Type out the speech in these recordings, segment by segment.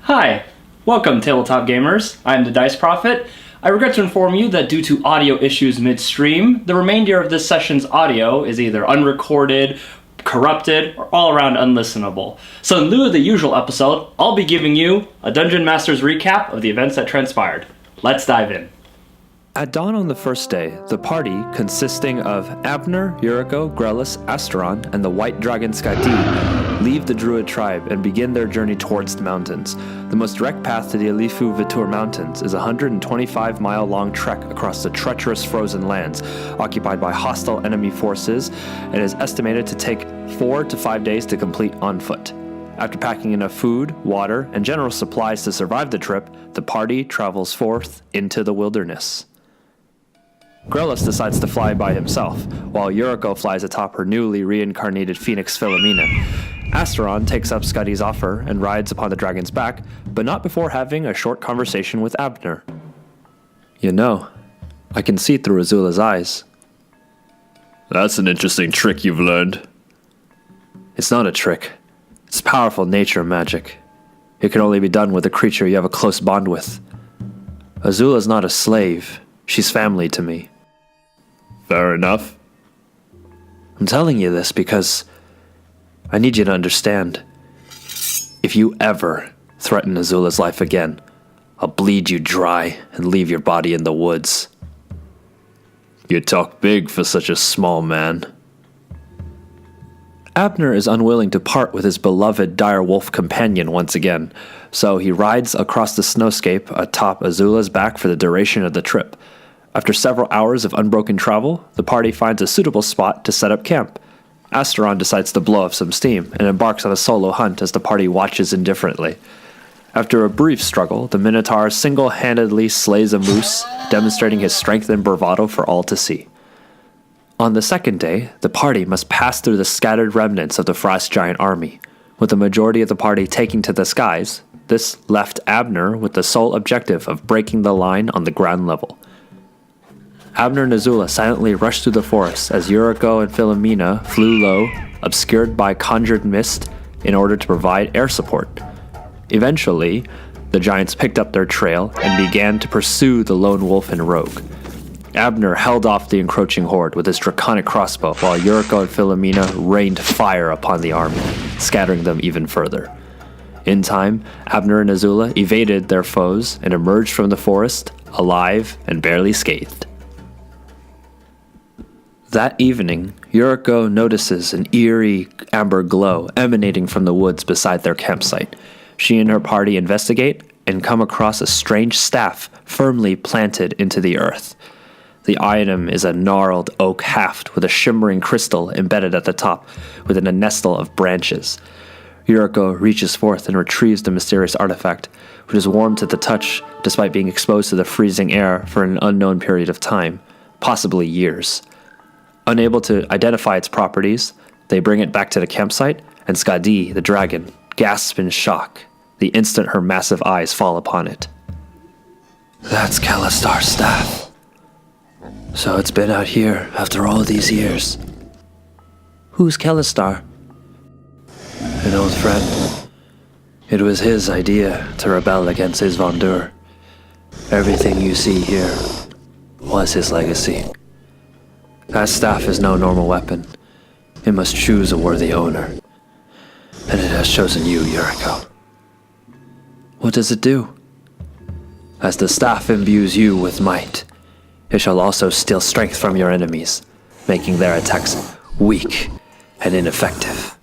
Hi, welcome Tabletop Gamers. I'm the Dice Prophet. I regret to inform you that due to audio issues midstream, the remainder of this session's audio is either unrecorded, corrupted, or all around unlistenable. So in lieu of the usual episode, I'll be giving you a Dungeon Master's recap of the events that transpired. Let's dive in. At dawn on the first day, the party, consisting of Abner, Yuriko, Grellis, Asteron, and the White Dragon Skadi, leave the Druid tribe and begin their journey towards the mountains. The most direct path to the Alifu Vitur Mountains is a 125-mile-long trek across the treacherous frozen lands, occupied by hostile enemy forces, and is estimated to take 4 to 5 days to complete on foot. After packing enough food, water, and general supplies to survive the trip, the party travels forth into the wilderness. Grellis decides to fly by himself, while Yuriko flies atop her newly reincarnated phoenix Philomena. Asteron takes up Skadi's offer and rides upon the dragon's back, but not before having a short conversation with Abner. You know, I can see through Azula's eyes. That's an interesting trick you've learned. It's not a trick. It's powerful nature magic. It can only be done with a creature you have a close bond with. Azula's not a slave. She's family to me. Fair enough. I'm telling you this because I need you to understand. If you ever threaten Azula's life again, I'll bleed you dry and leave your body in the woods. You talk big for such a small man. Abner is unwilling to part with his beloved dire wolf companion once again, so he rides across the snowscape atop Azula's back for the duration of the trip. After several hours of unbroken travel, the party finds a suitable spot to set up camp. Asteron decides to blow off some steam and embarks on a solo hunt as the party watches indifferently. After a brief struggle, the Minotaur single-handedly slays a moose, demonstrating his strength and bravado for all to see. On the second day, the party must pass through the scattered remnants of the Frost Giant army. With the majority of the party taking to the skies, this left Abner with the sole objective of breaking the line on the ground level. Abner and Azula silently rushed through the forest as Yuriko and Philomena flew low, obscured by conjured mist, in order to provide air support. Eventually, the giants picked up their trail and began to pursue the lone wolf and rogue. Abner held off the encroaching horde with his draconic crossbow, while Yuriko and Philomena rained fire upon the army, scattering them even further. In time, Abner and Azula evaded their foes and emerged from the forest, alive and barely scathed. That evening, Yuriko notices an eerie amber glow emanating from the woods beside their campsite. She and her party investigate and come across a strange staff firmly planted into the earth. The item is a gnarled oak haft with a shimmering crystal embedded at the top within a nestle of branches. Yuriko reaches forth and retrieves the mysterious artifact, which is warm to the touch despite being exposed to the freezing air for an unknown period of time, possibly years. Unable to identify its properties, they bring it back to the campsite, and Skadi, the dragon, gasps in shock the instant her massive eyes fall upon it. That's Kalistar's staff. So it's been out here after all these years. Who's Kalistar? An old friend. It was his idea to rebel against his Vondur. Everything you see here was his legacy. That staff is no normal weapon. It must choose a worthy owner. And it has chosen you, Yuriko. What does it do? As the staff imbues you with might, it shall also steal strength from your enemies, making their attacks weak and ineffective.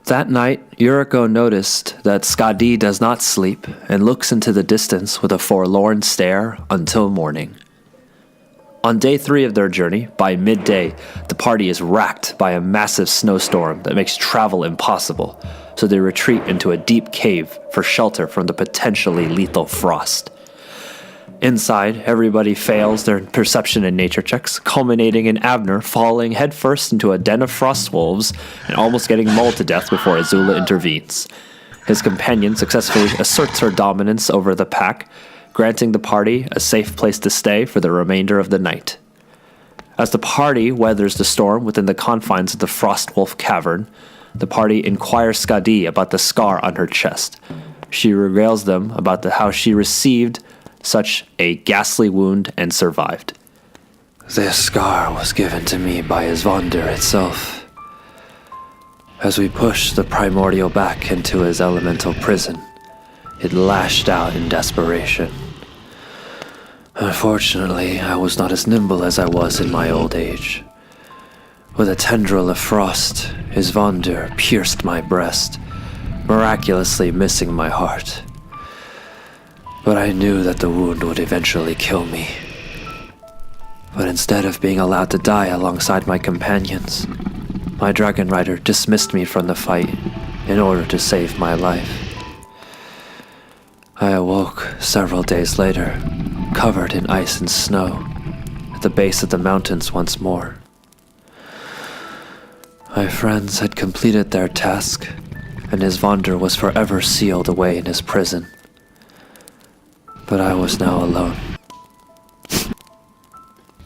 That night, Yuriko noticed that Skadi does not sleep and looks into the distance with a forlorn stare until morning. On day 3 of their journey, by midday, the party is racked by a massive snowstorm that makes travel impossible, so they retreat into a deep cave for shelter from the potentially lethal frost. Inside, everybody fails their perception and nature checks, culminating in Abner falling headfirst into a den of frost wolves and almost getting mauled to death before Azula intervenes. His companion successfully asserts her dominance over the pack, granting the party a safe place to stay for the remainder of the night. As the party weathers the storm within the confines of the Frostwolf Cavern, the party inquires Skadi about the scar on her chest. She regales them about how she received such a ghastly wound and survived. This scar was given to me by Isvander itself. As we pushed the primordial back into his elemental prison, it lashed out in desperation. Unfortunately, I was not as nimble as I was in my old age. With a tendril of frost, Isvander pierced my breast, miraculously missing my heart. But I knew that the wound would eventually kill me. But instead of being allowed to die alongside my companions, my dragon rider dismissed me from the fight in order to save my life. I awoke several days later, covered in ice and snow, at the base of the mountains once more. My friends had completed their task, and Isvander was forever sealed away in his prison. But I was now alone.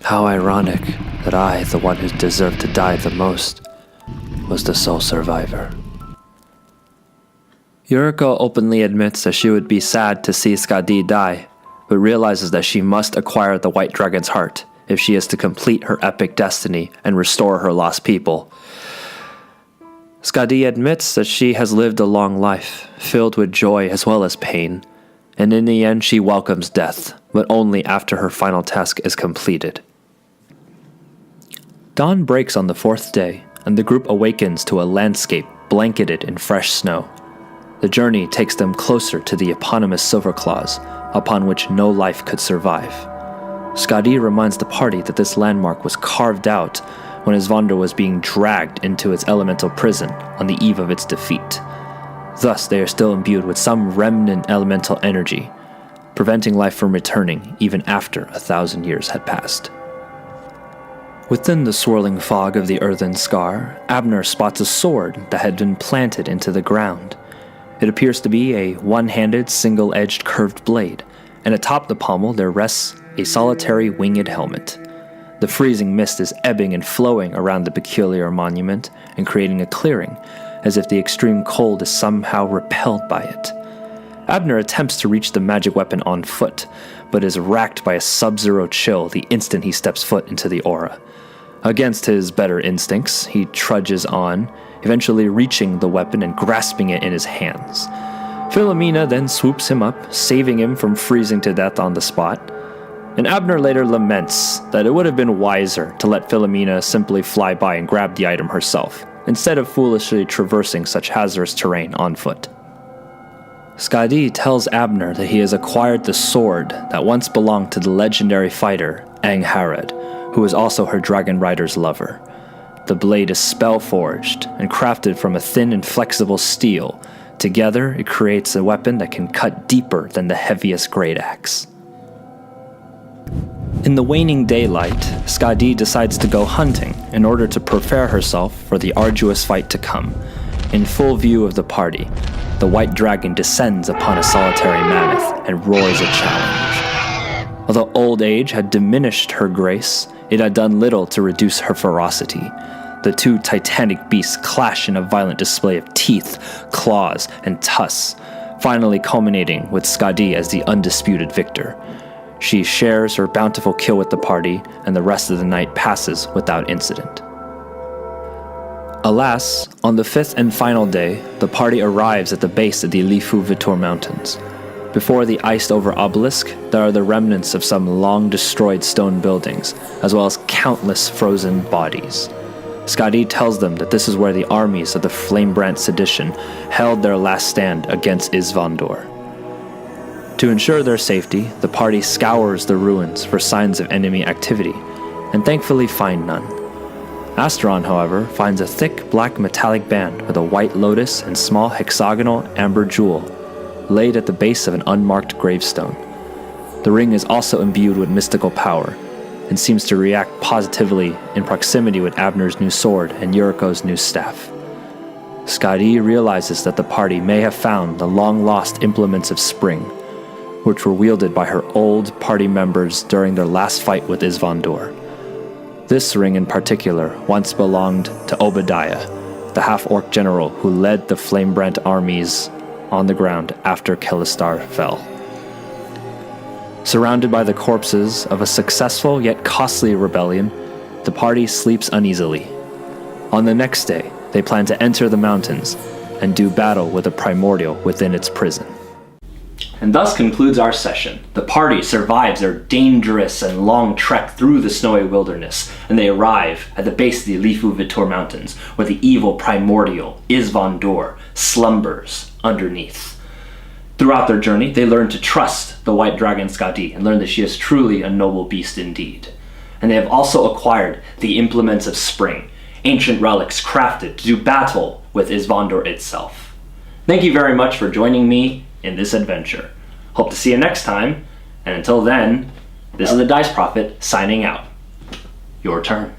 How ironic that I, the one who deserved to die the most, was the sole survivor. Yuriko openly admits that she would be sad to see Skadi die, but realizes that she must acquire the White Dragon's heart if she is to complete her epic destiny and restore her lost people. Skadi admits that she has lived a long life, filled with joy as well as pain, and in the end she welcomes death, but only after her final task is completed. Dawn breaks on the 4th day, and the group awakens to a landscape blanketed in fresh snow. The journey takes them closer to the eponymous Silverclaws, upon which no life could survive. Skadi reminds the party that this landmark was carved out when Isvander was being dragged into its elemental prison on the eve of its defeat. Thus, they are still imbued with some remnant elemental energy, preventing life from returning even after 1,000 years had passed. Within the swirling fog of the earthen scar, Abner spots a sword that had been planted into the ground. It appears to be a one-handed, single-edged curved blade, and atop the pommel there rests a solitary winged helmet. The freezing mist is ebbing and flowing around the peculiar monument and creating a clearing, as if the extreme cold is somehow repelled by it. Abner attempts to reach the magic weapon on foot, but is racked by a sub-zero chill the instant he steps foot into the aura. Against his better instincts, he trudges on, eventually reaching the weapon and grasping it in his hands. Philomena then swoops him up, saving him from freezing to death on the spot. And Abner later laments that it would have been wiser to let Philomena simply fly by and grab the item herself, instead of foolishly traversing such hazardous terrain on foot. Skadi tells Abner that he has acquired the sword that once belonged to the legendary fighter Angharad, who is also her dragon rider's lover. The blade is spell-forged and crafted from a thin and flexible steel. Together, it creates a weapon that can cut deeper than the heaviest great axe. In the waning daylight, Skadi decides to go hunting in order to prepare herself for the arduous fight to come. In full view of the party, the white dragon descends upon a solitary mammoth and roars a challenge. Although old age had diminished her grace, it had done little to reduce her ferocity. The two titanic beasts clash in a violent display of teeth, claws, and tusks, finally culminating with Skadi as the undisputed victor. She shares her bountiful kill with the party, and the rest of the night passes without incident. Alas, on the 5th and final day, the party arrives at the base of the Lifu Vitor Mountains. Before the iced-over obelisk, there are the remnants of some long-destroyed stone buildings, as well as countless frozen bodies. Skadi tells them that this is where the armies of the Flamebrand sedition held their last stand against Isvander. To ensure their safety, the party scours the ruins for signs of enemy activity, and thankfully find none. Asteron, however, finds a thick black metallic band with a white lotus and small hexagonal amber jewel laid at the base of an unmarked gravestone. The ring is also imbued with mystical power, and seems to react positively in proximity with Abner's new sword and Yuriko's new staff. Skadi realizes that the party may have found the long-lost implements of spring, which were wielded by her old party members during their last fight with Isvander. This ring in particular once belonged to Obadiah, the half-orc general who led the Flamebrand armies on the ground after Kelistar fell. Surrounded by the corpses of a successful yet costly rebellion, the party sleeps uneasily. On the next day, they plan to enter the mountains and do battle with a primordial within its prison. And thus concludes our session. The party survives their dangerous and long trek through the snowy wilderness, and they arrive at the base of the Lifu Vitor Mountains, where the evil primordial, Isvandor, slumbers underneath. Throughout their journey, they learn to trust the white dragon Skadi and learn that she is truly a noble beast indeed. And they have also acquired the implements of spring, ancient relics crafted to do battle with Isvandor itself. Thank you very much for joining me in this adventure. Hope to see you next time, and until then, this is the Dice Prophet signing out. Your turn.